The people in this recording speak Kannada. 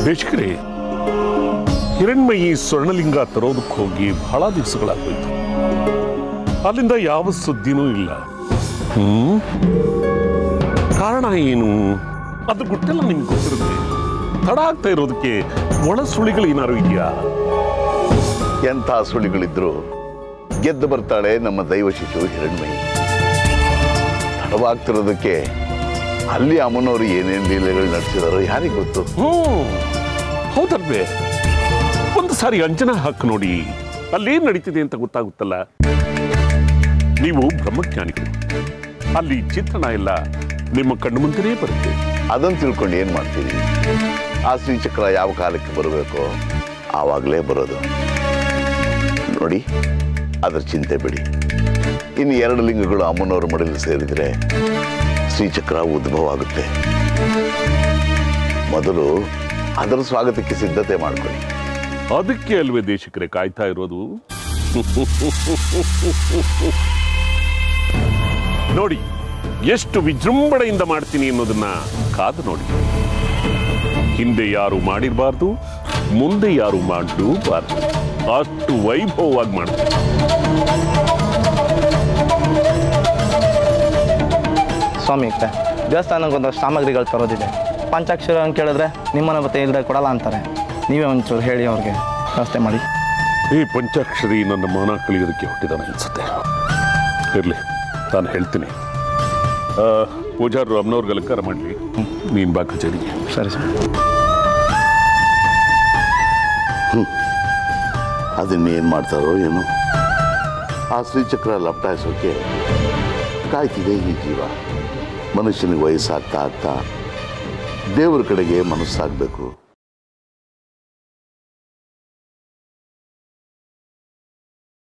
ದೇಶಕರೇ, ಹಿರಣ್ಮಯಿ ಸ್ವರ್ಣಲಿಂಗ ತರೋದಕ್ಕೆ ಹೋಗಿ ಬಹಳ ದಿವಸಗಳಾಗೋಯ್ತು. ಅಲ್ಲಿಂದ ಯಾವ ಸುದ್ದಿನೂ ಇಲ್ಲ. ಕಾರಣ ಏನು? ಅದು ಗುಟ್ಟೆಲ್ಲ ನಿಮ್ಗೆ ಗೊತ್ತಿರುತ್ತೆ. ತಡ ಆಗ್ತಾ ಇರೋದಕ್ಕೆ ಒಳ ಸುಳಿಗಳು ಏನಾರು ಇದೆಯಾ? ಎಂಥ ಸುಳಿಗಳಿದ್ರು ಗೆದ್ದು ಬರ್ತಾಳೆ ನಮ್ಮ ದೈವ ಶಿಶು ಹಿರಣ್ಮಯಿ. ತಡವಾಗ್ತಿರೋದಕ್ಕೆ ಅಲ್ಲಿ ಅಮ್ಮನವರು ಏನೇನು ಲೀಲೆಗಳು ನಡೆಸಿದಾರೋ ಯಾರಿಗೆ ಗೊತ್ತು. ಹೌದಲ್ವೇ? ಒಂದು ಸಾರಿ ಅಂಜನಾ ಹಾಕಿ ನೋಡಿ, ಅಲ್ಲೇನ್ ನಡೀತಿದೆ ಅಂತ ಗೊತ್ತಾಗುತ್ತಲ್ಲ. ನೀವು ಬ್ರಹ್ಮಜ್ಞಾನಿಗಳು, ಅಲ್ಲಿ ಚಿತ್ರಣ ಎಲ್ಲ ನಿಮ್ಮ ಕಣ್ಣು ಮುಂದೆನೇ ಬರುತ್ತೆ. ಅದನ್ನು ತಿಳ್ಕೊಂಡು ಏನ್ ಮಾಡ್ತೀವಿ? ಆ ಶ್ರೀಚಕ್ರ ಯಾವ ಕಾಲಕ್ಕೆ ಬರಬೇಕೋ ಆವಾಗಲೇ ಬರೋದು. ನೋಡಿ, ಅದರ ಚಿಂತೆ ಬಿಡಿ. ಇನ್ನು 2 ಲಿಂಗಗಳು ಅಮ್ಮನವರ ಮಡಿಲು ಸೇರಿದ್ರೆ ಶ್ರೀಚಕ್ರ ಉದ್ಭವ ಆಗುತ್ತೆ. ಮೊದಲು ಅದರ ಸ್ವಾಗತಕ್ಕೆ ಸಿದ್ಧತೆ ಮಾಡ್ಕೊಳ್ಳಿ. ಅದಕ್ಕೆ ಅಲ್ವೇ ದೇಶಕರೇ ಕಾಯ್ತಾ ಇರೋದು. ನೋಡಿ, ಎಷ್ಟು ವಿಜೃಂಭಣೆಯಿಂದ ಮಾಡ್ತೀನಿ ಅನ್ನೋದನ್ನ ಕಾದು ನೋಡಿ. ಹಿಂದೆ ಯಾರು ಮಾಡಿರಬಾರ್ದು, ಮುಂದೆ ಯಾರು ಮಾಡಬಾರ್ದು, ಅಷ್ಟು ವೈಭವವಾಗಿ ಮಾಡ್ತೀನಿ. ಸ್ವಾಮಿ, ದೇವಸ್ಥಾನಕ್ಕೆ ಒಂದಷ್ಟು ಸಾಮಗ್ರಿಗಳು ತರೋದಿದೆ. ಪಂಚಾಕ್ಷರ ಅಂತ ಕೇಳಿದ್ರೆ ನಿಮ್ಮನ್ನ ಮತ್ತೆ ಇಲ್ಲದೆ ಕೊಡಲ್ಲ ಅಂತಾರೆ. ನೀವೇ ಒಂಚೂರು ಹೇಳಿ ಅವ್ರಿಗೆ ವ್ಯವಸ್ಥೆ ಮಾಡಿ. ಈ ಪಂಚಾಕ್ಷರಿ ನನ್ನ ಮಾನ ಕಳಿಯೋದಕ್ಕೆ ಹುಟ್ಟಿದಾನೆ ಅನ್ಸುತ್ತೆ. ಇರಲಿ, ನಾನು ಹೇಳ್ತೀನಿ. ಪೂಜಾರು ಅಮ್ಮನವ್ರಿಗೆ ಅಲಂಕಾರ ಮಾಡಲಿ, ನೀನು ಬಾ ಕಚೇರಿಗೆ. ಸರಿ ಸರ್. ಅದನ್ನೇನು ಮಾಡ್ತಾರೋ ಏನೋ. ಆ ಶ್ರೀಚಕ್ರ ಲಪ್ಟಾಯಿಸೋಕೆ ಕಾಯ್ತಿದೆ ಈ ಜೀವ. ಮನುಷ್ಯನಿಗೆ ವಯಸ್ಸಾಗ್ತಾ ಆಗ್ತಾ ದೇವರ ಕಡೆಗೆ ಮನಸ್ಸಾಗಬೇಕು.